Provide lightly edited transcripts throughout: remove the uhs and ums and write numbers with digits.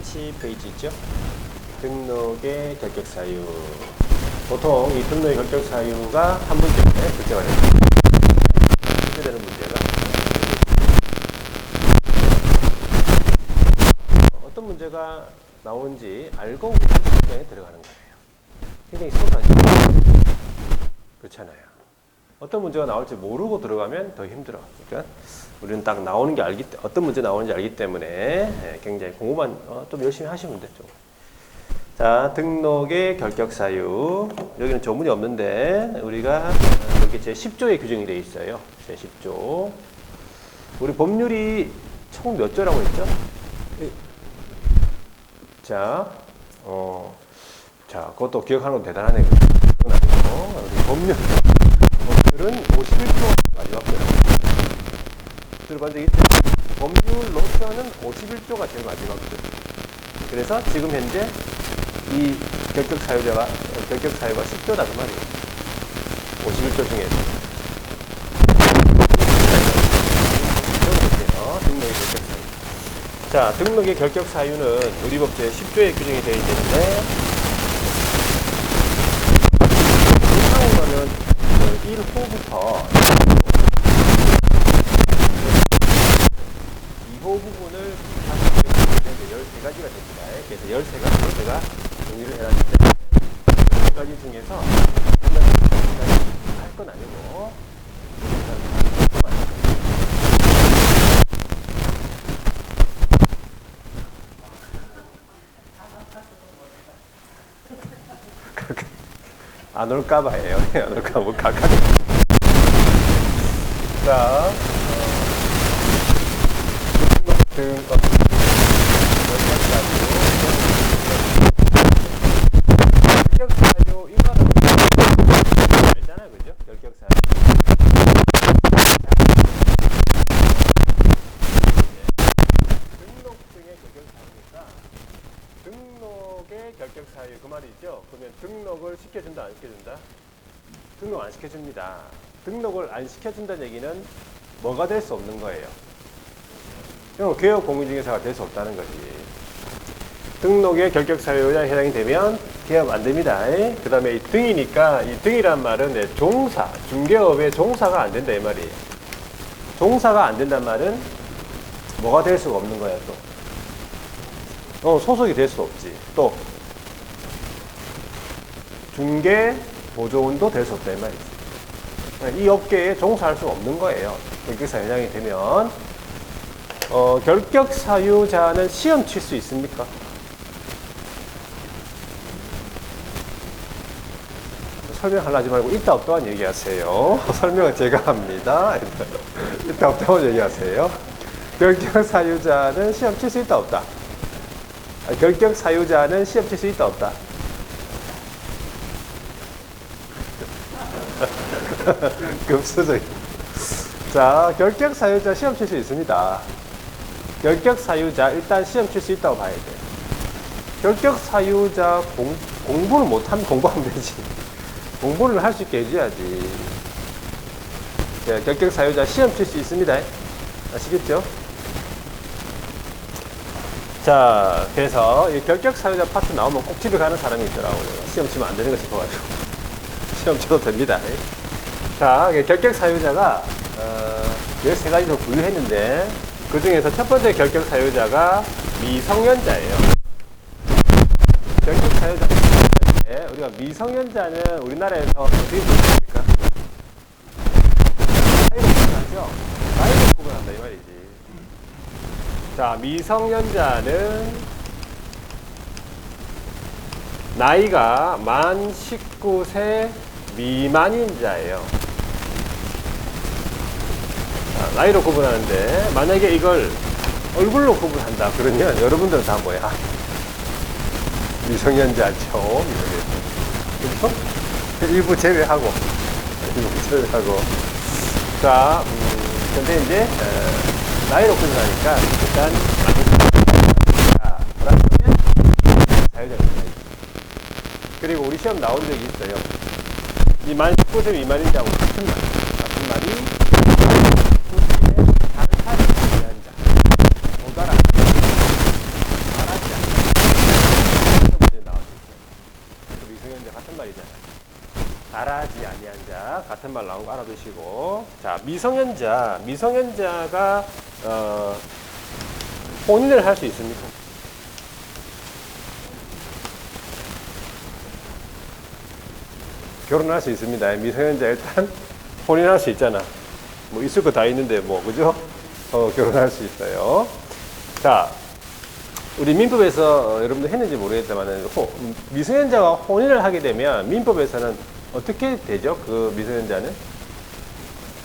30페이지죠. 등록의 결격 사유. 보통 이 등록의 결격 사유가 한 문제에 결정을 됩니다. 문제되는 문제가 어떤 문제가 나오는지 알고 우리 실행에 들어가는 거예요. 굉장히 소소하죠. 그렇잖아요. 어떤 문제가 나올지 모르고 들어가면 더 힘들어. 그러니까 우리는 딱 나오는 게 어떤 문제 나오는지 알기 때문에 굉장히 공부만 좀 열심히 하시면 되죠. 자, 등록의 결격 사유. 여기는 조문이 없는데 우리가 여기 제10조에 규정이 되어 있어요. 제10조. 우리 법률이 총 몇 조라고 했죠? 자, 그것도 기억하는 거 대단하네. 그건 아니고 우리 법률은 51조 마지막 조라고. 들어본 적 있죠? 법률로서는 51조가 제일 마지막 조. 그래서 지금 현재 이 결격 사유가 10조다 그 말이에요. 51조 중에서. 등록의 결격 사유. 자, 등록의 결격 사유는 우리 법 제10조에 규정이 되어 있는데, 상호는 1호부터 2호 부분을 다시 13가지가 됩니다. 그래서 13가지로 제가 정리를 해놨는데, 13가지 중에서 할 건 아니고, 안 올까봐 해요. 안 올까, 뭐, 각각. 자, 결격사유, 이거는 알잖아요. 그죠? 결격사유. 등록 등의 결격사유니까, 등록의 결격사유, 그 말이 있죠? 그러면 등록을 시켜준다, 안 시켜준다? 등록 안 시켜줍니다. 등록을 안 시켜준다는 얘기는 뭐가 될 수 없는 거예요. 개업 공인중개사가 될 수 없다는 거지. 등록의 결격 사유에 해당이 되면 개업 안 됩니다. 그 다음에 이 등이니까 이 등이란 말은 종사, 중개업의 종사가 안 된다 이 말이에요. 종사가 안 된단 말은 뭐가 될 수가 없는 거야 또. 소속이 될 수 없지. 또 중개 보조원도 될 수 없다 이 말이지. 이 업계에 종사할 수 없는 거예요. 결격 사유 해당이 되면. 결격 사유자는 시험 칠 수 있습니까? 설명하려 하지 말고 있다 없다만 얘기하세요. 설명은 제가 합니다. 있다 없다만 얘기하세요. 결격 사유자는 시험 칠 수 있다 없다. 결격 사유자는 시험 칠 수 있다 없다. 급수적. 자, 결격 사유자 시험 칠 수 있습니다. 결격 사유자 일단 시험 칠 수 있다고 봐야 돼. 결격 사유자 공부를 못하면 공부하면 되지. 공부를 할 수 있게 해줘야지. 네, 결격 사유자 시험 칠 수 있습니다. 아시겠죠? 자, 그래서 이 결격 사유자 파트 나오면 꼭 집에 가는 사람이 있더라고요. 시험 치면 안 되는 거 싶어가지고. 시험 쳐도 됩니다. 자, 결격 사유자가 13가지로 분류했는데 그 중에서 첫 번째 결격 사유자가 미성년자예요. 결격 사유자 우리가 미성년자는 우리나라에서 어떻게 구분합니까? 나이로 구분하죠? 나이로 구분한다 이 말이지. 자, 미성년자는 나이가 만 19세 미만인 자예요. 나이로 구분하는데 만약에 이걸 얼굴로 구분한다 그러면 여러분들은 다 뭐야? 미성년자죠. 그렇죠? 일부 제외하고 자, 근데 이제 나이로 구분하니까 일단 사유자가 그리고 우리 시험 나온 적이 있어요. 이 만 19세 미만인자하고 같은 말이 단살이 중요한 자, 도달한, 말하지 않는 미아니한자 같은 말 나온 거 알아두시고. 자, 미성년자가 혼인을 할 수 있습니까? 결혼할 수 있습니다. 미성년자 일단 혼인할 수 있잖아. 뭐 있을 거 다 있는데 뭐 그죠? 결혼할 수 있어요. 자, 우리 민법에서 여러분들 했는지 모르겠지만 미성년자가 혼인을 하게 되면 민법에서는 어떻게 되죠? 그 미성년자는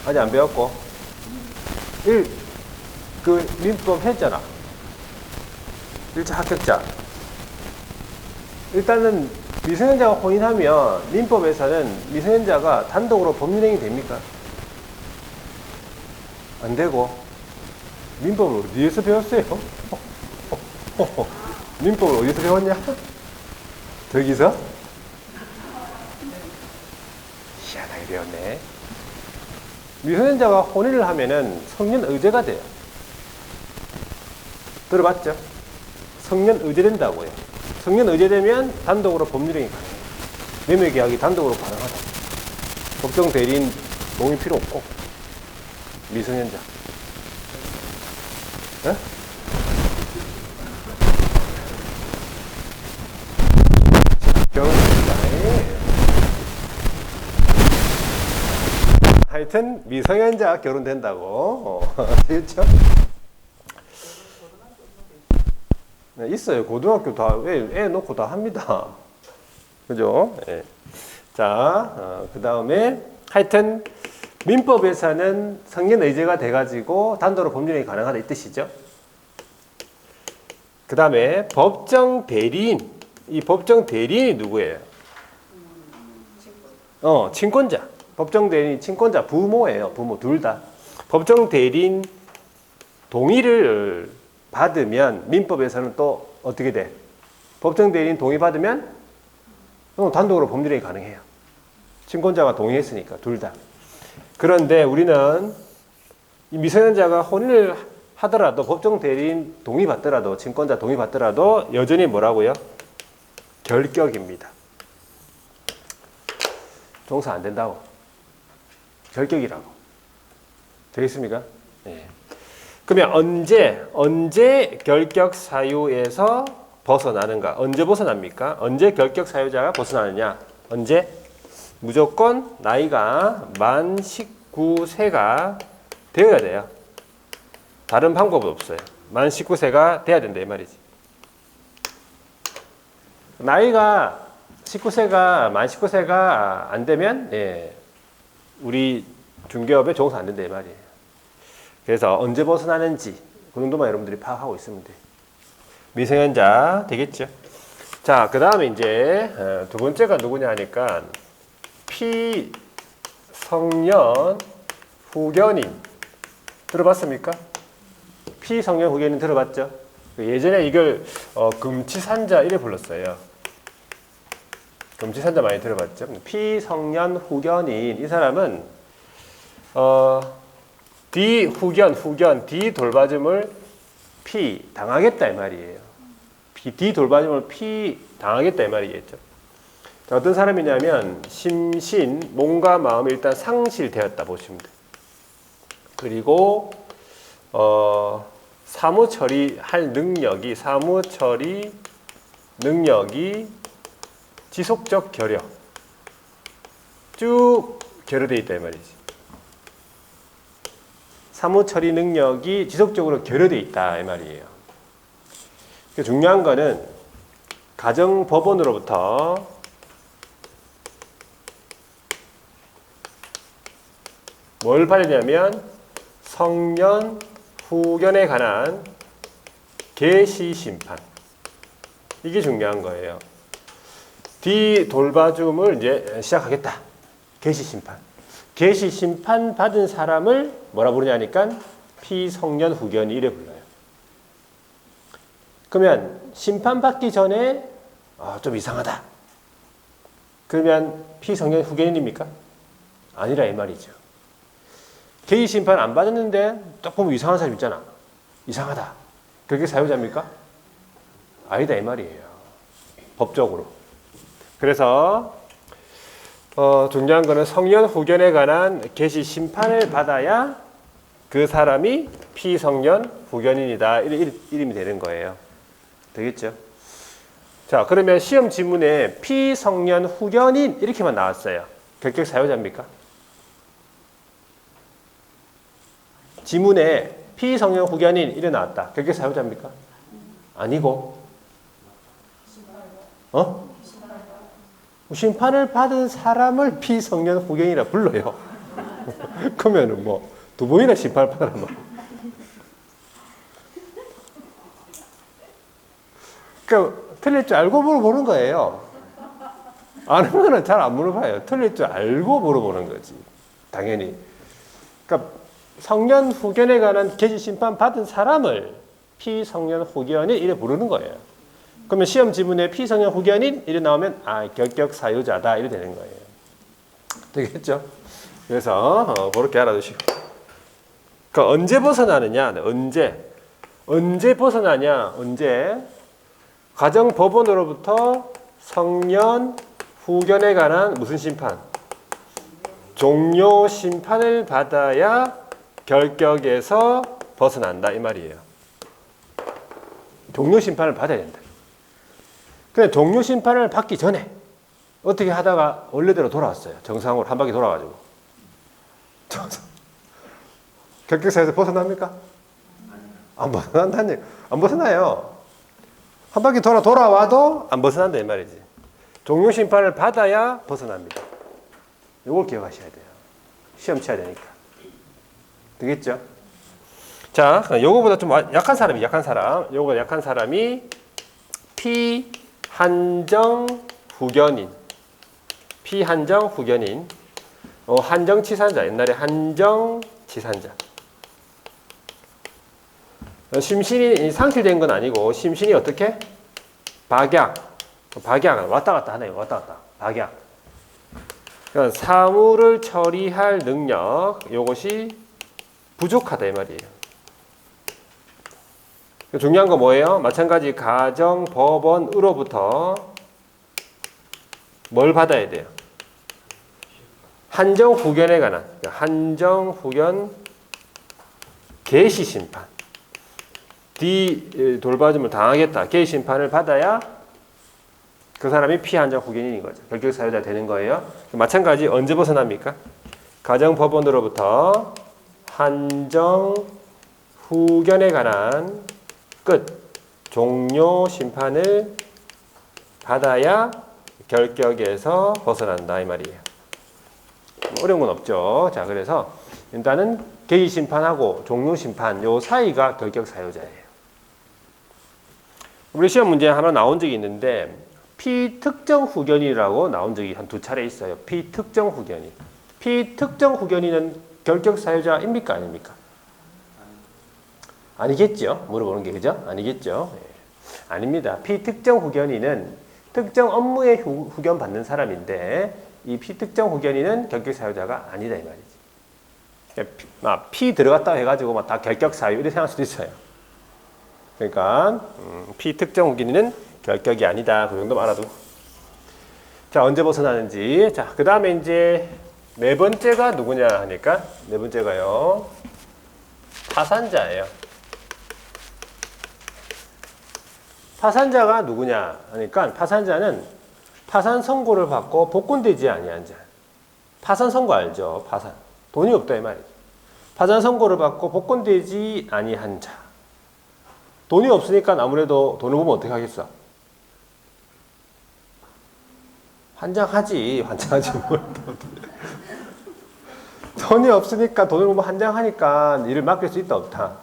아직 안 배웠고 그 민법 했잖아. 1차 합격자. 일단은 미성년자가 혼인하면 민법에서는 미성년자가 단독으로 법률행위 됩니까? 안 되고. 민법을 어디에서 배웠어요? 민법을 어디서 배웠냐? 저기서? 희한하게 배웠네. 미성년자가 혼인을 하면은 성년 의제가 돼요. 들어봤죠? 성년 의제된다고요. 성년 의제되면 단독으로 법률행위 가능해요. 매매 계약이 단독으로 가능하다. 법정 대리인 동의 필요 없고. 미성년자. 네? 결혼입니다. 하여튼 미성년자 결혼된다고. 그렇죠? 네, 있어요. 고등학교 다 애 놓고 다 합니다. 그죠? 네. 자, 그 다음에 하여튼 민법에서는 성년 의제가 돼가지고 단독으로 법률행위 가능하다 이 뜻이죠. 그 다음에 법정 대리인. 이 법정 대리인이 누구예요? 친권자. 법정 대리인 친권자 부모예요. 부모 둘 다. 법정 대리인 동의를 받으면 민법에서는 또 어떻게 돼? 법정 대리인 동의 받으면 단독으로 법률행위 가능해요. 친권자가 동의했으니까 둘 다. 그런데 우리는 이 미성년자가 혼인을 하더라도 법정 대리인 동의 받더라도 친권자 동의 받더라도 여전히 뭐라고요? 결격입니다. 종사 안 된다고. 결격이라고. 되겠습니까? 네. 그러면 언제 결격 사유에서 벗어나는가? 언제 벗어납니까? 언제 결격 사유자가 벗어나느냐? 언제? 무조건 나이가 만 19세가 되어야 돼요. 다른 방법은 없어요. 만 19세가 돼야 된다 이 말이지. 나이가 만 19세가 안 되면 우리 중개업에 종사 안 된다 이 말이에요. 그래서 언제 벗어나는지 그 정도만 여러분들이 파악하고 있으면 돼요. 미성년자 되겠죠. 자, 그 다음에 이제 두 번째가 누구냐 하니까 피성년 후견인 들어봤습니까? 피성년 후견인 들어봤죠? 예전에 이걸 금치산자 이래 불렀어요. 금치산자 많이 들어봤죠? 피성년 후견인 이 사람은 뒤 돌봐줌을 피 당하겠다 이 말이에요. 뒤 돌봐줌을 피 당하겠다 이 말이겠죠. 자, 어떤 사람이냐면 심신, 몸과 마음이 일단 상실되었다 보시면 돼요. 그리고 사무 처리할 능력이 지속적 결여 쭉 결여되어 있다 이 말이지. 사무 처리 능력이 지속적으로 결여되어 있다 이 말이에요. 중요한 거는 가정법원으로부터 뭘 받으냐면 성년 후견에 관한 개시 심판. 이게 중요한 거예요. 뒤 돌봐줌을 이제 시작하겠다. 개시 심판. 개시 심판 받은 사람을 뭐라 부르냐니까 피성년 후견이 이래 불러요. 그러면 심판 받기 전에 좀 이상하다. 그러면 피성년 후견인입니까? 아니라 이 말이죠. 개의 심판 안 받았는데 딱 보면 이상한 사람 있잖아. 이상하다. 그게 사유자입니까? 아니다 이 말이에요. 법적으로. 그래서 중요한 거는 성년 후견에 관한 개시 심판을 받아야 그 사람이 피성년 후견인이다. 이름이 되는 거예요. 되겠죠? 자, 그러면 시험 지문에 피성년 후견인 이렇게만 나왔어요. 결격 사유자입니까? 지문에 피성년 후견인 이래 나왔다. 결격 사유자입니까? 아니고. 심판을 받은 사람을 피성년 후견이라 불러요. 그러면은 뭐 두 번이나 심판을 받으면 그러니까 틀릴 줄 알고 물어보는 거예요. 아는 거는 잘 안 물어봐요. 틀릴 줄 알고 물어보는 거지. 당연히. 그러니까 성년 후견에 관한 개시 심판 받은 사람을 피성년 후견인 이래 부르는 거예요. 그러면 시험 지문에 피성년 후견인 이래 나오면 결격 사유자다 이래 되는 거예요. 되겠죠? 그래서 그렇게 알아두시고. 그러니까 언제 벗어나느냐? 언제 벗어나냐? 언제? 가정법원으로부터 성년 후견에 관한 무슨 심판? 종료 심판을 받아야 결격에서 벗어난다 이 말이에요. 종료 심판을 받아야 된다. 근데 종료 심판을 받기 전에 어떻게 하다가 원래대로 돌아왔어요. 정상으로 한 바퀴 돌아가지고. 결격사에서 벗어납니까? 안 벗어난다는 얘기. 안 벗어나요. 한 바퀴 돌아와도 안 벗어난다 이 말이지. 종료 심판을 받아야 벗어납니다. 이걸 기억하셔야 돼요. 시험 쳐야 되니까. 되겠죠? 자, 요거보다 좀 약한 사람이 요거보다 약한 사람이 피한정 후견인. 한정치산자. 옛날에 한정치산자. 심신이 상실된 건 아니고 심신이 어떻게? 박약 왔다 갔다 하네요. 왔다 갔다. 박약. 그러니까 사물을 처리할 능력 이것이 부족하다 이 말이에요. 중요한 거 뭐예요? 마찬가지 가정 법원으로부터 뭘 받아야 돼요? 한정 후견에 관한 한정 후견 개시 심판. 돌봐줌을 당하겠다. 개시 심판을 받아야 그 사람이 피한정 후견인인 거죠. 결격 사유자 되는 거예요. 마찬가지 언제 벗어납니까? 가정 법원으로부터 한정 후견에 관한 종료 심판을 받아야 결격에서 벗어난다 이 말이에요. 어려운 건 없죠. 자, 그래서 일단은 개시 심판하고 종료 심판 요 사이가 결격 사유자예요. 우리 시험 문제에 하나 나온 적이 있는데 피특정 후견이라고 나온 적이 한 2차례 있어요. 피특정 후견이. 피특정 후견이는 결격 사유자입니까 아닙니까? 아니겠죠. 물어보는 게 그죠? 아니겠죠. 네. 아닙니다. 피특정 후견인은 특정 업무에 후견 받는 사람인데 이 피특정 후견인은 결격 사유자가 아니다 이 말이지. 피 들어갔다 해가지고 막 다 결격 사유 이렇게 생각할 수도 있어요. 그러니까 피특정 후견인은 결격이 아니다. 그 정도만 알아두고. 자, 언제 벗어나는지. 자, 그 다음에 이제 네 번째가 누구냐 하니까 네 번째가요. 파산자예요. 파산자가 누구냐 하니까 파산자는 파산 선고를 받고 복권되지 아니한 자. 파산 선고 알죠? 파산. 돈이 없다 이 말이죠. 파산 선고를 받고 복권되지 아니한 자. 돈이 없으니까 아무래도 돈을 보면 어떻게 하겠어? 환장하지. 뭘. 돈이 없으니까 돈을 보면 환장하니까 일을 맡길 수 있다 없다?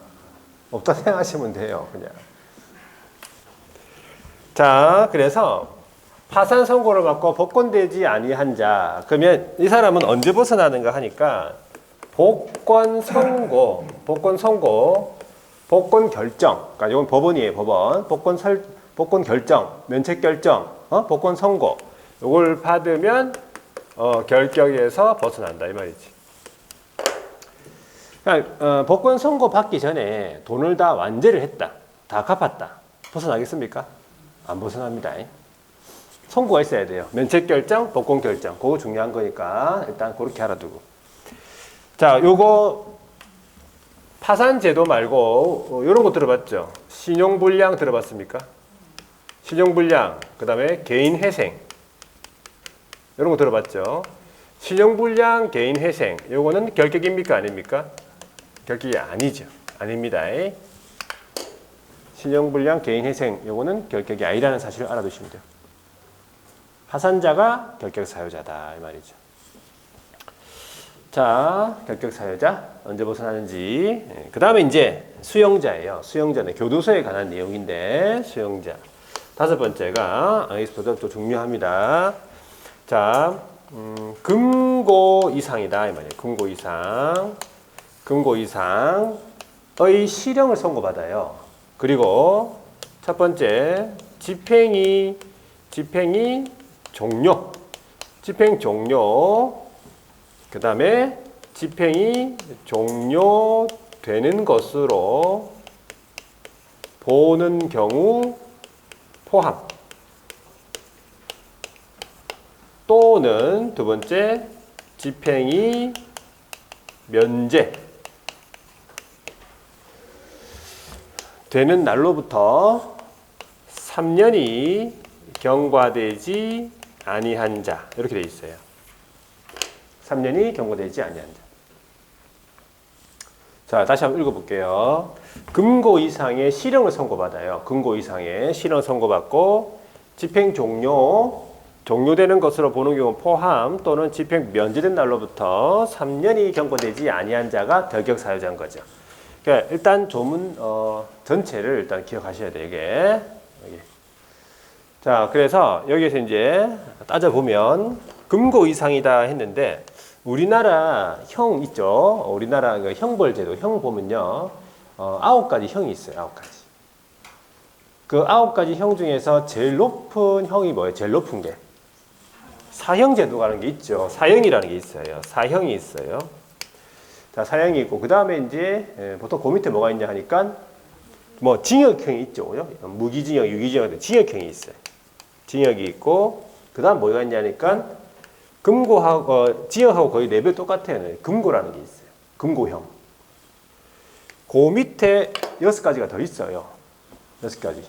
없다 생각하시면 돼요. 그냥. 자, 그래서 파산 선고를 받고 복권되지 아니한 자. 그러면 이 사람은 언제 벗어나는가 하니까 복권 선고, 복권 결정. 그러니까 이건 법원이에요, 법원. 복권 결정, 면책 결정, 복권 선고. 이걸 받으면 결격에서 벗어난다 이 말이지. 그러니까 복권 선고 받기 전에 돈을 다 완제를 했다, 다 갚았다. 벗어나겠습니까? 안 벗어납니다. 선고가 있어야 돼요. 면책 결정, 복권 결정. 그거 중요한 거니까 일단 그렇게 알아두고. 자, 요거 파산 제도 말고 요런 거 들어봤죠? 신용불량 들어봤습니까? 신용불량, 그 다음에 개인회생. 요런 거 들어봤죠? 신용불량, 개인회생. 요거는 결격입니까? 아닙니까? 결격이 아니죠. 아닙니다. 신용불량, 개인회생. 요거는 결격이 아니라는 사실을 알아두시면 돼요. 파산자가 결격 사유자다 이 말이죠. 자, 결격 사유자 언제 벗어나는지. 그 다음에 이제 수용자예요. 수용자는 교도소에 관한 내용인데 수용자. 다섯 번째가 여기서부터 또 중요합니다. 자, 금고 이상이다 이 말이에요. 금고 이상. 금고 이상의 실형을 선고받아요. 그리고 첫 번째 집행이 종료. 집행 종료. 그 다음에 집행이 종료되는 것으로 보는 경우 포함. 또는 두 번째 집행이 면제 되는 날로부터 3년이 경과되지 아니한 자 이렇게 돼 있어요. 3년이 경과되지 아니한 자. 자, 다시 한번 읽어볼게요. 금고 이상의 실형을 선고받아요. 금고 이상의 실형 선고받고 집행 종료되는 것으로 보는 경우 포함 또는 집행 면제된 날로부터 3년이 경과되지 아니한 자가 결격 사유자인 거죠. 그러니까 일단 조문 전체를 일단 기억하셔야 돼요. 이게. 여기. 자, 그래서 여기에서 이제 따져보면 금고 이상이다 했는데 우리나라 형 있죠? 우리나라 형벌제도 형 보면요. 9가지 형이 있어요. 9가지. 그 9가지 형 중에서 제일 높은 형이 뭐예요? 제일 높은 게 사형제도라는 게 있죠. 사형이라는 게 있어요. 사형이 있어요. 자, 사형이 있고 그 다음에 이제 보통 그 밑에 뭐가 있냐 하니까 뭐 징역형이 있죠. 무기징역, 유기징역, 징역형이 있어요. 징역이 있고 그 다음 뭐가 있냐니까 금고하고 징역하고 거의 레벨 똑같아요. 금고라는 게 있어요. 금고형. 그 밑에 6가지가 더 있어요. 6가지.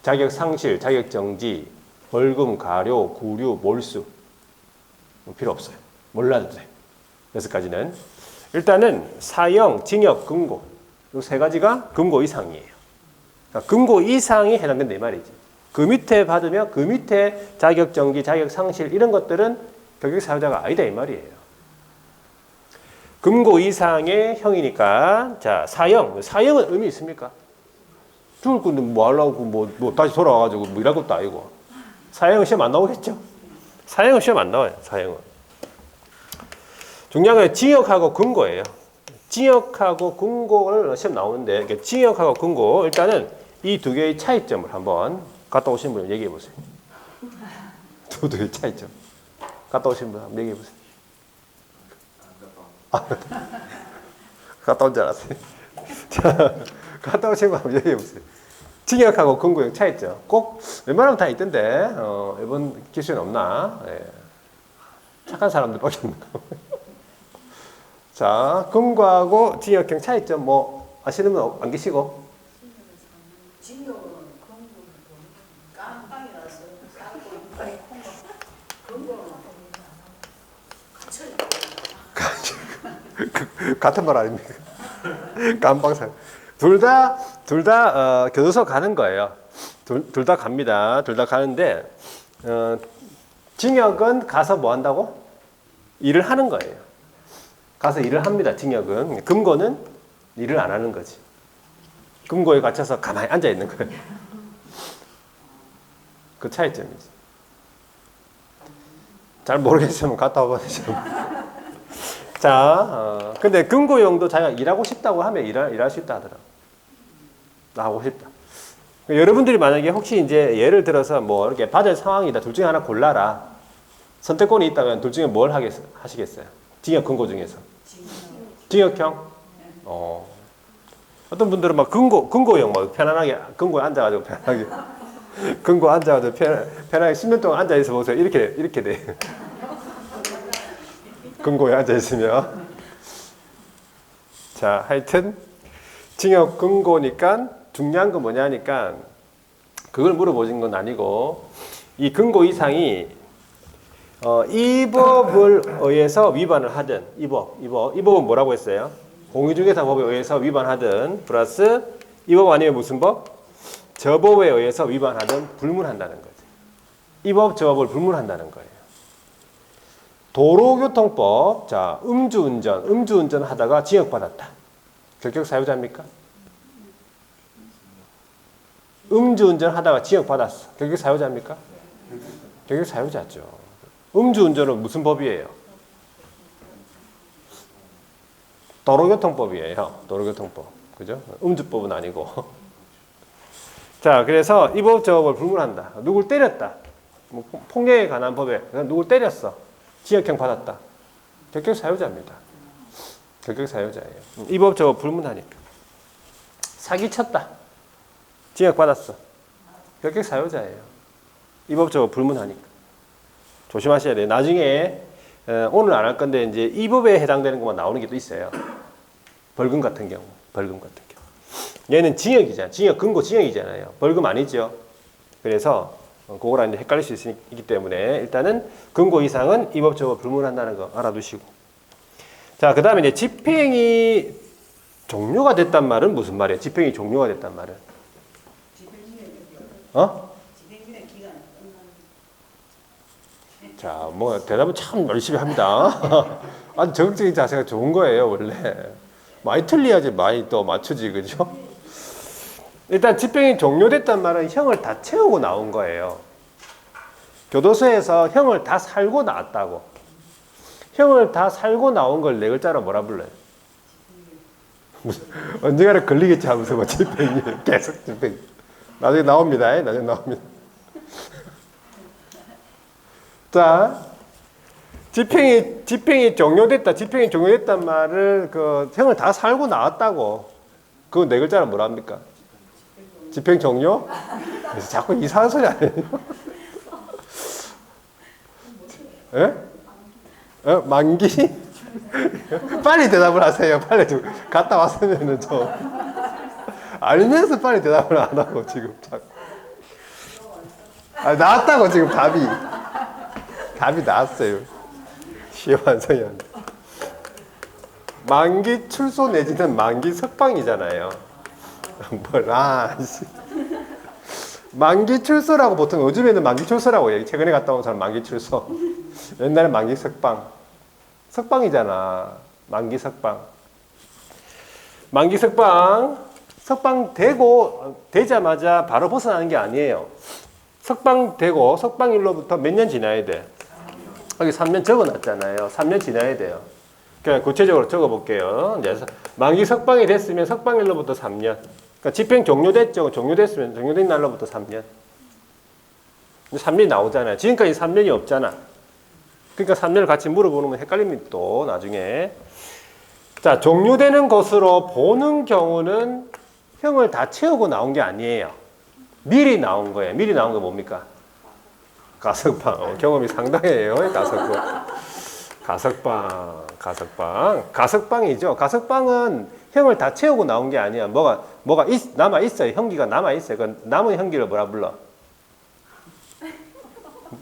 자격 상실, 자격 정지, 벌금, 가료, 구류, 몰수. 필요 없어요. 몰라도 돼요. 6가지는. 일단은 사형, 징역, 금고. 이 3가지가 금고 이상이에요. 그러니까 금고 이상이 해당된다 이 말이지. 그 밑에 받으면 그 밑에 자격 정지, 자격 상실 이런 것들은 결격 사유자가 아니다 이 말이에요. 금고 이상의 형이니까 자, 사형은 의미 있습니까? 죽을 건데 뭐 하려고 뭐 다시 돌아와가지고 뭐 일할 것도 아니고. 사형은 시험 안 나오겠죠? 사형은 시험 안 나와요. 사형은. 중요한 건 징역하고 금고예요. 징역하고 금고를 시험 나오는데 징역하고 금고 일단은 이 두 개의 차이점을 한번 갔다 오신 분 얘기해 보세요. 두 개의 차이점. 갔다 오신 분 한번 얘기해 보세요. 갔다 온 줄 알았어요. 자, 갔다 오신 분 한번 얘기해 보세요. 징역하고 금고의 차이점. 꼭 웬만하면 다 있던데 이번 기수에는 없나? 네. 착한 사람들밖에 없나? 자, 금고하고 징역형 차이점 뭐 아시는 분 안 계시고? 징역은 깜빵이라서 금고는 같은 말 아닙니까? 깜빵살. 둘 다 교도소 가는 거예요. 둘 다 갑니다. 둘 다 가는데 징역은 가서 뭐 한다고? 일을 하는 거예요. 가서 일을 합니다. 징역은. 금고는 일을 안 하는 거지. 금고에 갇혀서 가만히 앉아 있는 거예요. 그 차이점이지. 잘 모르겠으면 갔다 와보세요. 자, 근데 금고용도 자기가 일하고 싶다고 하면 일할 수 있다 하더라고. 나 하고 싶다. 여러분들이 만약에 혹시 이제 예를 들어서 뭐 이렇게 받을 상황이다. 둘 중에 하나 골라라. 선택권이 있다면 둘 중에 뭘 하시겠어요? 징역 금고 중에서. 징역형? 어떤 분들은 막 금고형 막 편안하게 금고에 앉아가지고 편안하게 금고 앉아가지고 편하게 10년 동안 앉아있어 보세요. 이렇게 돼. 금고에 앉아있으면. 자, 하여튼, 징역 금고니까 중요한 건 뭐냐니까 그걸 물어보신 건 아니고 이 금고 이상이 이 법을 의해서 위반을 하든 이 법은 뭐라고 했어요? 공유중개사법에 의해서 위반하든 플러스 이 법 아니면 무슨 법? 저 법에 의해서 위반하든 불문한다는 거죠. 이 법, 저 법을 불문한다는 거예요. 도로교통법, 자, 음주운전 하다가 징역받았다. 결격 사유자입니까? 음주운전 하다가 징역받았어. 결격 사유자입니까? 결격 사유자죠. 음주운전은 무슨 법이에요? 도로교통법이에요. 도로교통법. 그죠? 음주법은 아니고. 자, 그래서 이 법, 저 법을 불문한다. 누굴 때렸다. 뭐 폭력에 관한 법에 누굴 때렸어. 징역형 받았다. 결격 사유자입니다. 결격 사유자예요. 이 법, 저 법 불문하니까. 사기쳤다. 징역 받았어. 결격 사유자예요. 이 법, 저 법 불문하니까. 조심하셔야 돼요. 나중에 오늘 안 할 건데 이제 이 법에 해당되는 것만 나오는 게 또 있어요. 벌금 같은 경우. 얘는 징역이잖아요. 금고 징역이잖아요. 벌금 아니죠. 그래서 그거랑 이제 헷갈릴 수 있기 때문에 일단은 금고 이상은 이 법, 저 법 불문한다는 거 알아두시고. 자, 그 다음에 이제 집행이 종료가 됐단 말은 무슨 말이에요? 집행이 종료가 됐단 말은? 자, 뭐 대답은 참 열심히 합니다. 아주 적극적인 자세가 좋은 거예요, 원래. 많이 틀려야지 많이 또 맞추지, 그죠? 일단 집행이 종료됐단 말은 형을 다 채우고 나온 거예요. 교도소에서 형을 다 살고 나왔다고. 형을 다 살고 나온 걸 네 글자로 뭐라 불러요? 언젠가는 걸리겠지 하면서 뭐 집행이 계속 집행. 나중에 나옵니다. 나중에 나옵니다. 자, 집행이 종료됐다. 집행이 종료됐단 말을 그 형을 다 살고 나왔다고. 그거 네 글자로 뭐라 합니까? 집행 종료? 그래서 자꾸 이상한 소리 안 해요. 예? 만기? 빨리 대답을 하세요. 빨리 좀 갔다 왔으면은 좀 알면서 빨리 대답을 안 하고 지금 자꾸. 나왔다고 지금 답이 나왔어요. 시완성이 안 돼. 만기 출소 내지는 만기 석방이잖아요. 만기 출소라고 보통 요즘에는 만기 출소라고 얘기. 최근에 갔다 온 사람 만기 출소. 옛날에 만기 석방. 석방이잖아. 만기 석방. 만기 석방 되자마자 바로 벗어나는 게 아니에요. 석방일로부터 몇 년 지나야 돼? 여기 3년 적어놨잖아요. 3년 지나야 돼요. 그냥 구체적으로 적어볼게요. 이제 만기 석방이 됐으면 석방일로부터 3년. 그러니까 집행 종료됐죠. 종료된 날로부터 3년. 3년이 나오잖아요. 지금까지 3년이 없잖아. 그러니까 3년을 같이 물어보는 건 헷갈립니다. 또 나중에. 자, 종료되는 것으로 보는 경우는 형을 다 채우고 나온 게 아니에요. 미리 나온 거예요. 미리 나온 거 뭡니까? 가석방. 경험이 상당해요. 가석방이죠. 가석방은 형을 다 채우고 나온 게 아니야. 뭐가 남아 있어요. 형기가 남아 있어요. 그 남은 형기를 뭐라 불러?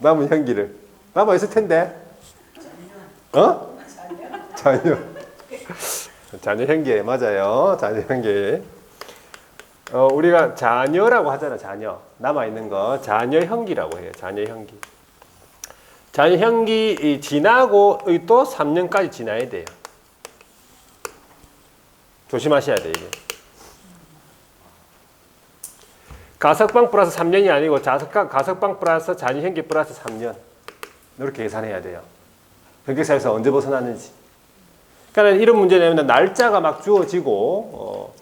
남은 형기를 남아 있을 텐데. 자녀 형기 맞아요. 자녀 형기. 우리가 자녀라고 하잖아. 자녀 남아 있는 거 자녀 형기라고 해요. 자녀 형기. 자녀 형기 지나고 또 3년까지 지나야 돼요. 조심하셔야 돼요. 이게. 가석방 플러스 3년이 아니고 가석방 플러스 자녀 형기 플러스 3년 이렇게 계산해야 돼요. 결격사유에서 언제 벗어났는지. 그러니까 이런 문제 내면 날짜가 막 주어지고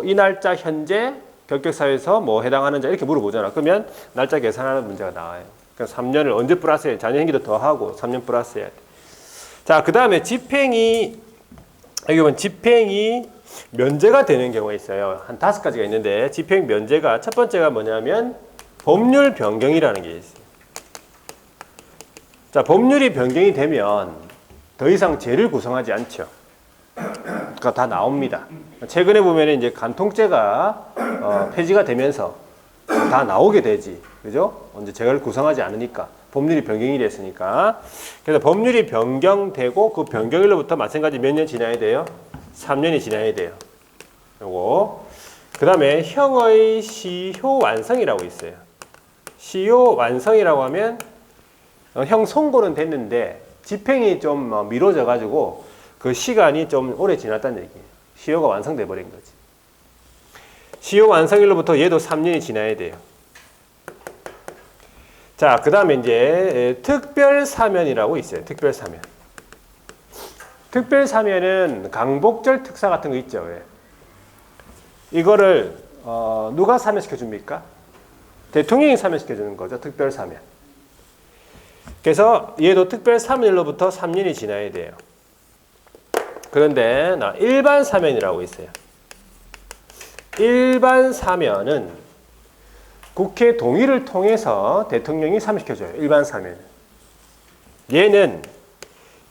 이 날짜 현재 결격사유에서 뭐 해당하는 자 이렇게 물어보잖아. 그러면 날짜 계산하는 문제가 나와요. 그러니까 3년을 언제 플러스해? 자녀 형기도 더하고 3년 플러스해야 돼. 자, 그 다음에 집행이 면제가 되는 경우가 있어요. 한 5가지가 있는데 집행 면제가 첫 번째가 뭐냐면 법률 변경이라는 게 있어요. 자, 법률이 변경이 되면 더 이상 죄를 구성하지 않죠. 그러니까 다 나옵니다. 최근에 보면 이제 간통죄가 폐지가 되면서 다 나오게 되지. 그죠? 이제 죄를 구성하지 않으니까. 법률이 변경이 됐으니까. 그래서 법률이 변경되고 그 변경일로부터 마찬가지 몇 년 지나야 돼요? 3년이 지나야 돼요. 요거. 그 다음에 형의 시효 완성이라고 있어요. 시효 완성이라고 하면 형 선고는 됐는데 집행이 좀 미뤄져 가지고 그 시간이 좀 오래 지났다는 얘기예요. 시효가 완성돼 버린 거지. 시효 완성일로부터 얘도 3년이 지나야 돼요. 자, 그 다음에 이제 특별사면이라고 있어요. 특별사면. 특별사면은 강복절 특사 같은 거 있죠. 왜? 이거를 누가 사면시켜 줍니까? 대통령이 사면시켜 주는 거죠. 특별사면. 그래서 얘도 특별사면일로부터 3년이 지나야 돼요. 그런데 일반 사면이라고 있어요. 일반 사면은 국회 동의를 통해서 대통령이 사면시켜줘요. 일반 사면은. 얘는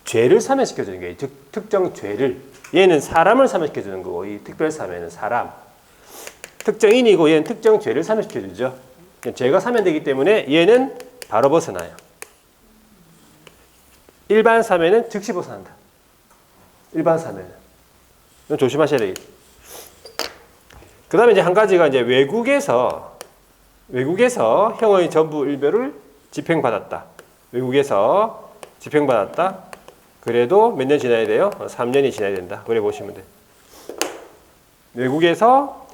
죄를 사면시켜주는 거예요. 특정 죄를. 얘는 사람을 사면시켜주는 거고 이 특별사면은 사람. 특정인이고 얘는 특정 죄를 사면시켜주죠. 죄가 사면되기 때문에 얘는 바로 벗어나요. 일반 사면은 즉시 벗어난다. 일반 사면은. 이건 조심하셔야 되겠죠. 그 다음에 이제 한 가지가 이제 외국에서 형의 전부 일별을 집행받았다. 외국에서 집행받았다. 그래도 몇 년 지나야 돼요? 3년이 지나야 된다. 그래 보시면 돼요. 외국에서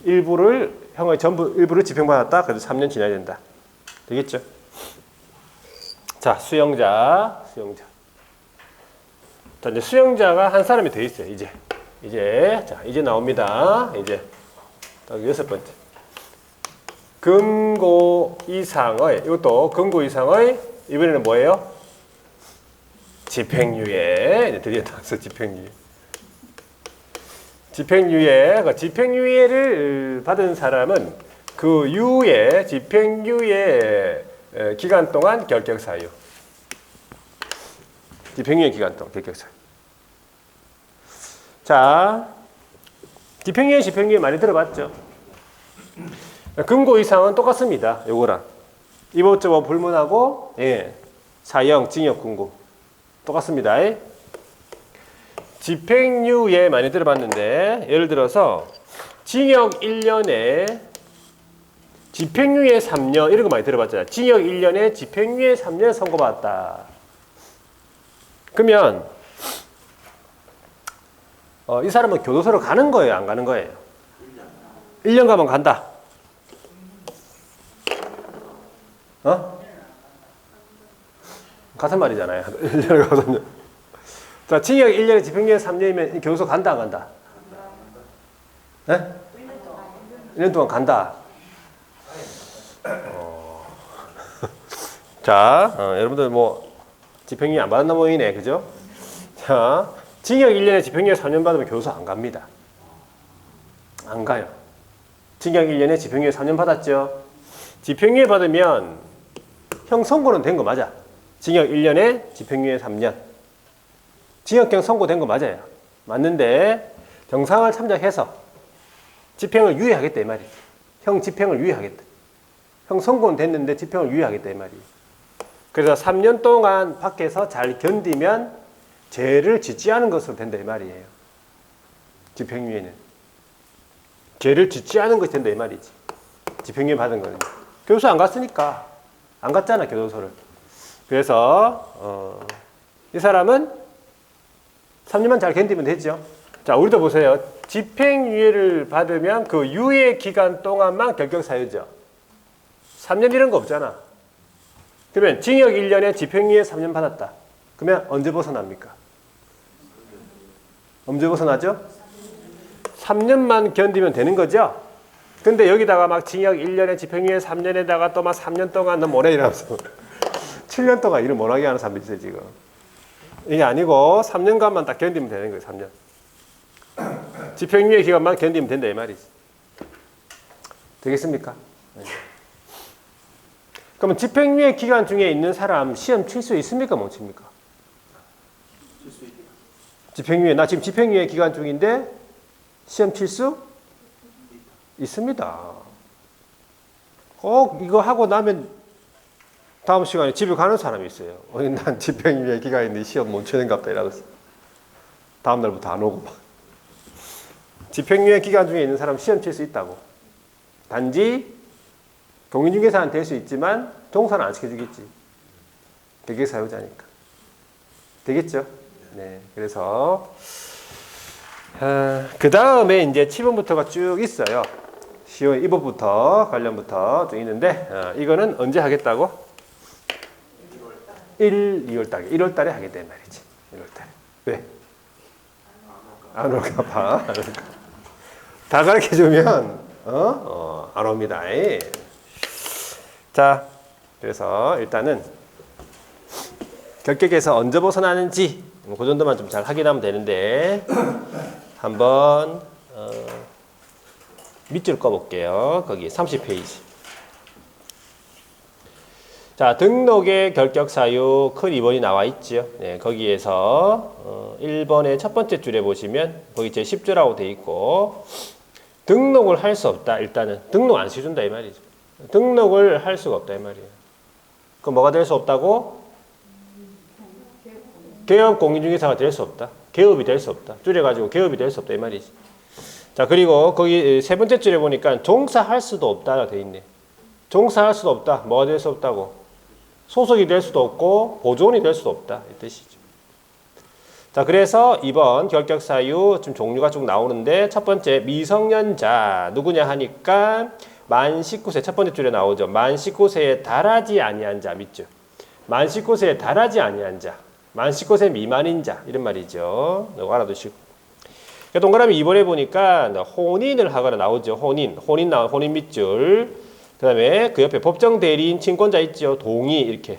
형의 전부 일부를 집행받았다. 그래도 3년 지나야 된다. 되겠죠? 자, 수용자. 자, 이제 수용자가 한 사람이 더 있어요. 이제 나옵니다. 이제 딱 6번째. 금고 이상의, 이것도 금고 이상의, 이번에는 뭐예요? 집행유예. 드디어 나왔어, 집행유예. 집행유예를 받은 사람은 그 집행유예 기간 동안 결격사유. 집행유예 기간 동안 결격사유. 자, 집행유예 많이 들어봤죠? 금고 이상은 똑같습니다. 요거랑. 이것저것 불문하고, 사형, 징역, 군고. 똑같습니다. 집행유예 많이 들어봤는데, 예를 들어서, 징역 1년에 집행유예 3년, 이런 거 많이 들어봤잖아요. 징역 1년에 집행유예 3년 선고받았다. 그러면, 이 사람은 교도소로 가는 거예요? 안 가는 거예요? 1년 가면 간다. 같은 말이잖아요. 1년에 가서. 자, 징역 1년에 집행유예 3년이면 교도소 간다, 안 간다? 네? 1년 동안 간다. 자, 여러분들 집행유예 안 받았나 보이네. 그죠? 자, 징역 1년에 집행유예 3년 받으면 교도소 안 갑니다. 안 가요. 징역 1년에 집행유예 3년 받았죠? 집행유예 받으면 형 선고는 된 거 맞아. 징역 1년에 집행유예 3년. 징역형 선고된 거 맞아요. 맞는데 정상을 참작해서 집행을 유예하겠다 이 말이지. 형 집행을 유예하겠다. 형 선고는 됐는데 집행을 유예하겠다 이 말이에요. 그래서 3년 동안 밖에서 잘 견디면 죄를 짓지 않은 것으로 된다 이 말이에요. 집행유예는. 죄를 짓지 않은 것이 된다 이 말이지. 집행유예 받은 거는. 교도소 안 갔으니까. 안 갔잖아, 교도소를. 그래서 이 사람은 3년만 잘 견디면 되죠. 자, 우리도 보세요. 집행유예를 받으면 그 유예 기간 동안만 결격사유죠. 3년 이런 거 없잖아. 그러면 징역 1년에 집행유예 3년 받았다. 그러면 언제 벗어납니까? 언제 벗어나죠? 3년만 견디면 되는 거죠? 근데 여기다가 막 징역 1년에 집행유예 3년에다가 또 막 3년 동안 너 뭐래 이러면서 7년 동안 일을 못하게 하는 사람들이 있어요, 지금. 이게 아니고 3년간만 딱 견디면 되는 거예요, 3년. 집행유예 기간만 견디면 된다 이 말이지. 되겠습니까? 네. 그러면 집행유예 기간 중에 있는 사람 시험 칠 수 있습니까? 못 칩니까? 집행유예, 나 지금 집행유예 기간 중인데 시험 칠 수 있습니다. 이거 하고 나면 다음 시간에 집에 가는 사람이 있어요. 난 집행유예 기간인데 시험 못 치는갑다 이러면서 다음 날부터 안 오고 막. 집행유예 기간 중에 있는 사람 시험 칠 수 있다고. 단지 공인중개사는 될 수 있지만 종사는 안 시켜주겠지. 계획 사유자니까. 되겠죠? 네. 그래서 그 다음에 이제 치분부터가 쭉 있어요. 10월 2부부터 관련부터 쭉 있는데 이거는 언제 하겠다고? 2월 달에. 1월 달에 하겠다 말이지. 1월 달에. 왜? 안 올까 봐. 다 가르쳐주면 안 옵니다. 자, 그래서 일단은 결격에서 언제 벗어나는지 그 정도만 좀 잘 확인하면 되는데 한번 밑줄 꺼볼게요. 거기 30페이지. 자, 등록의 결격 사유 큰 2번이 나와 있죠. 네, 거기에서 1번의 첫 번째 줄에 보시면 거기 제 10조라고 돼 있고 등록을 할 수 없다. 일단은 등록 안 시켜준다 이 말이죠. 등록을 할 수가 없다 이 말이에요. 그럼 뭐가 될 수 없다고? 개업 공인중개사가 될 수 없다. 개업이 될 수 없다. 줄여가지고 개업이 될 수 없다 이 말이지. 자, 그리고 거기 세 번째 줄에 보니까 종사할 수도 없다가 돼 있네. 종사할 수도 없다. 뭐가 될 수 없다고? 소속이 될 수도 없고 보존이 될 수도 없다 이 뜻이죠. 자, 그래서 이번 결격 사유 좀 종류가 쭉 나오는데 첫 번째 미성년자 누구냐 하니까 만 19세 첫 번째 줄에 나오죠. 만 19세에 달하지 아니한 자 믿죠. 만 19세에 달하지 아니한 자, 만 19세 미만인 자 이런 말이죠. 이거 알아두시고. 동그라미 2번에 보니까 혼인을 하거나 나오죠. 혼인 밑줄. 그 다음에 그 옆에 법정 대리인 친권자 있죠. 동의 이렇게.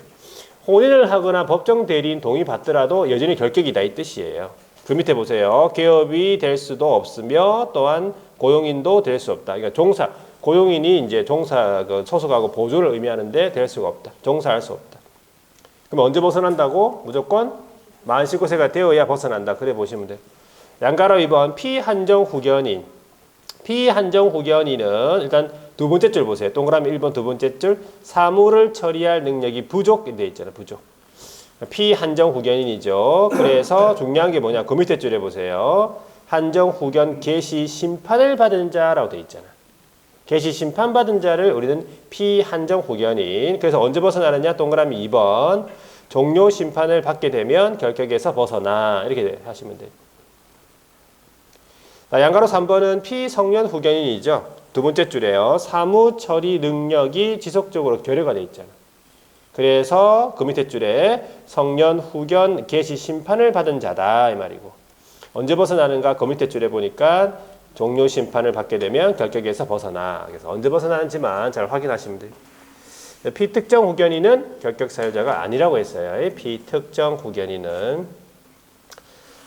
혼인을 하거나 법정 대리인 동의 받더라도 여전히 결격이다 이 뜻이에요. 그 밑에 보세요. 개업이 될 수도 없으며 또한 고용인도 될 수 없다. 그러니까 종사 고용인이 이제 종사 소속하고 보조를 의미하는데 될 수가 없다. 종사할 수 없다. 그럼 언제 벗어난다고? 무조건 만 19세가 되어야 벗어난다. 그래 보시면 돼요. 양가로 2번 피한정 후견인. 피한정 후견인은 일단 두 번째 줄 보세요. 동그라미 1번 두 번째 줄 사무를 처리할 능력이 부족돼 있잖아요. 부족. 피한정 후견인이죠. 그래서 중요한 게 뭐냐? 그 밑에 줄에 보세요. 한정 후견 개시 심판을 받은 자라고 돼 있잖아. 개시 심판 받은 자를 우리는 피한정 후견인. 그래서 언제 벗어나느냐? 동그라미 2번 종료 심판을 받게 되면 결격에서 벗어나. 이렇게 하시면 돼요. 양가로 3번은 피성년 후견인이죠. 두 번째 줄에요. 사무 처리 능력이 지속적으로 결여가 돼 있잖아. 그래서 그 밑에 줄에 성년 후견 개시 심판을 받은 자다 이 말이고. 언제 벗어나는가? 그 밑에 줄에 보니까 종료 심판을 받게 되면 결격에서 벗어나. 그래서 언제 벗어나는지만 잘 확인하시면 돼요. 피특정 후견인은 결격 사유자가 아니라고 했어요. 피특정 후견인은.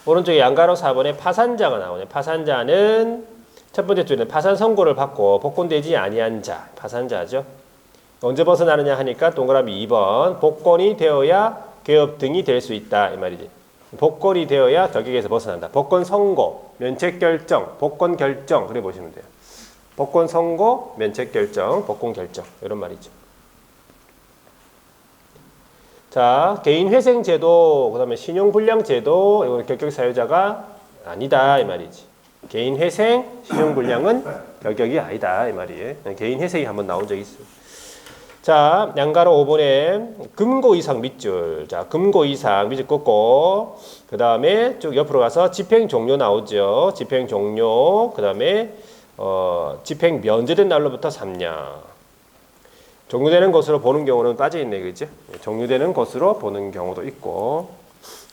오른쪽에 양가로 4번에 파산자가 나오네. 파산자는 첫 번째 줄에는 파산 선고를 받고 복권되지 아니한 자, 파산자죠. 언제 벗어나느냐 하니까 동그라미 2번 복권이 되어야 개업 등이 될 수 있다 이 말이지. 복권이 되어야 결격에서 벗어난다. 복권 선고, 면책 결정, 복권 결정 그래 보시면 돼요. 복권 선고, 면책 결정, 복권 결정 이런 말이죠. 자, 개인회생 제도, 그다음에 신용불량 제도 이건 결격 사유자가 아니다 이 말이지. 개인회생, 신용불량은 결격이 아니다 이 말이에요. 개인회생이 한번 나온 적이 있어요. 자, 양가로 5번에 금고 이상 밑줄. 자, 금고 이상 밑줄 꽂고 그 다음에 쭉 옆으로 가서 집행 종료 나오죠. 집행 종료. 그 다음에 집행 면제된 날로부터 3년. 종료되는 것으로 보는 경우는 빠져있네, 그죠? 종료되는 것으로 보는 경우도 있고,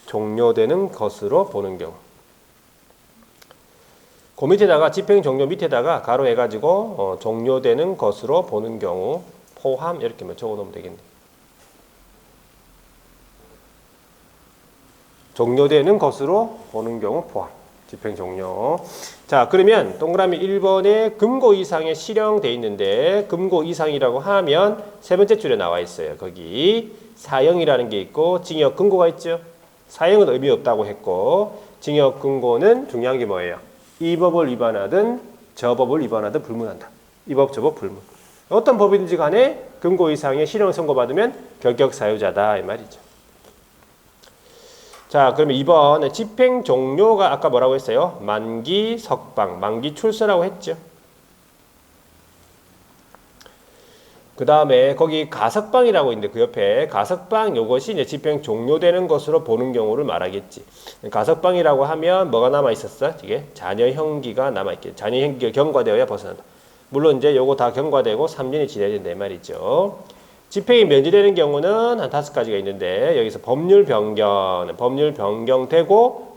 종료되는 것으로 보는 경우. 그 밑에다가 집행 종료 밑에다가 가로 해가지고 종료되는 것으로 보는 경우 포함 이렇게 적어놓으면 되겠네. 종료되는 것으로 보는 경우 포함. 집행 종료. 자, 그러면 동그라미 1번에 금고 이상의 실형돼 있는데 금고 이상이라고 하면 세 번째 줄에 나와 있어요. 거기 사형이라는 게 있고 징역 금고가 있죠. 사형은 의미 없다고 했고 징역 금고는 중요한 게 뭐예요? 이 법을 위반하든 저 법을 위반하든 불문한다. 이 법, 저 법 불문. 어떤 법이든지 간에 금고 이상의 실형을 선고받으면 결격 사유자다 이 말이죠. 자, 그러면 2번 집행 종료가 아까 뭐라고 했어요? 만기 석방, 만기 출소라고 했죠. 그 다음에 거기 가석방이라고 있는데 그 옆에 가석방 요것이 이제 집행 종료되는 것으로 보는 경우를 말하겠지. 가석방이라고 하면 뭐가 남아 있었어? 이게 자녀 형기가 남아 있겠지. 자녀 형기가 경과되어야 벗어난다. 물론 이제 요거 다 경과되고 3년이 지나야 된다 이 말이죠. 집행이 면제되는 경우는 한 5가지가 있는데 여기서 법률 변경되고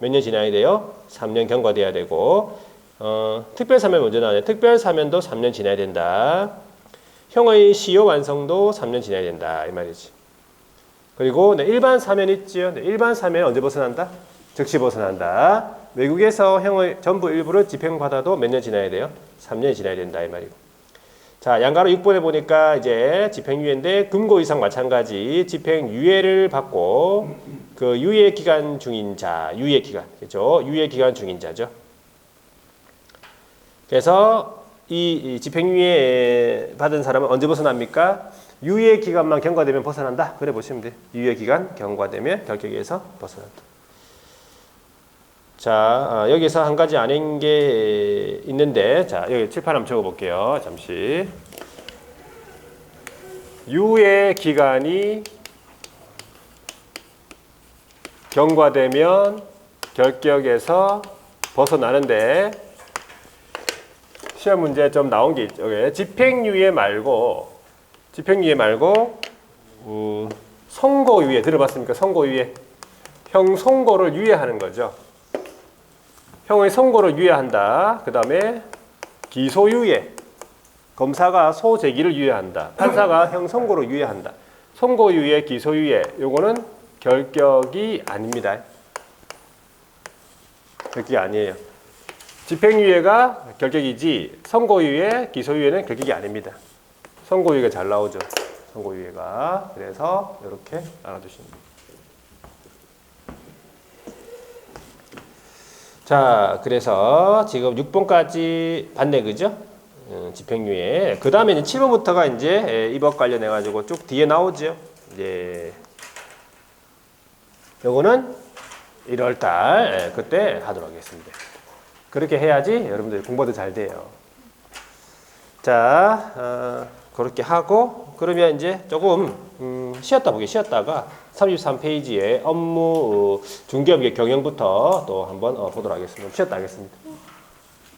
몇 년 지나야 돼요? 3년 경과돼야 되고 특별사면 먼저 나와요. 특별사면도 3년 지나야 된다. 형의 시효 완성도 3년 지나야 된다 이 말이지. 그리고 일반 사면 있지요. 일반 사면 언제 벗어난다? 즉시 벗어난다. 외국에서 형의 전부 일부를 집행받아도 몇 년 지나야 돼요? 3년이 지나야 된다 이 말이고. 자, 양가로 6번에 보니까 이제 집행유예인데 금고 이상 마찬가지 집행유예를 받고 그 유예기간 중인 자, 유예기간, 그죠? 유예기간 중인 자죠. 그래서 이 집행유예 받은 사람은 언제 벗어납니까? 유예기간만 경과되면 벗어난다. 그래 보시면 돼요. 유예기간 경과되면 결격에서 벗어난다. 자, 여기서 한 가지 아닌 게 있는데, 자, 여기 칠판 한번 적어볼게요. 잠시. 유예 기간이 경과되면 결격에서 벗어나는데, 시험 문제 좀 나온 게 있죠. 집행유예 말고, 선고유예 들어봤습니까? 선고유예. 형 선고를 유예하는 거죠. 형의 선고를 유예한다. 그 다음에 기소유예. 검사가 소제기를 유예한다. 판사가 형 선고를 유예한다. 선고유예, 기소유예. 요거는 결격이 아닙니다. 결격이 아니에요. 집행유예가 결격이지 선고유예, 기소유예는 결격이 아닙니다. 선고유예가 잘 나오죠. 선고유예가. 그래서 이렇게 알아두시면 됩니다. 자, 그래서 지금 6번까지 봤네, 그죠? 집행유예. 그 다음에 이제 7번부터가 이제 이 법 관련해가지고 쭉 뒤에 나오죠. 이제 요거는 1월달 그때 하도록 하겠습니다. 그렇게 해야지 여러분들 공부도 잘 돼요. 자, 그렇게 하고 그러면 이제 조금 쉬었다가 33페이지에 업무 중개업계 경영부터 또 한번 보도록 하겠습니다. 쉬었다 하겠습니다.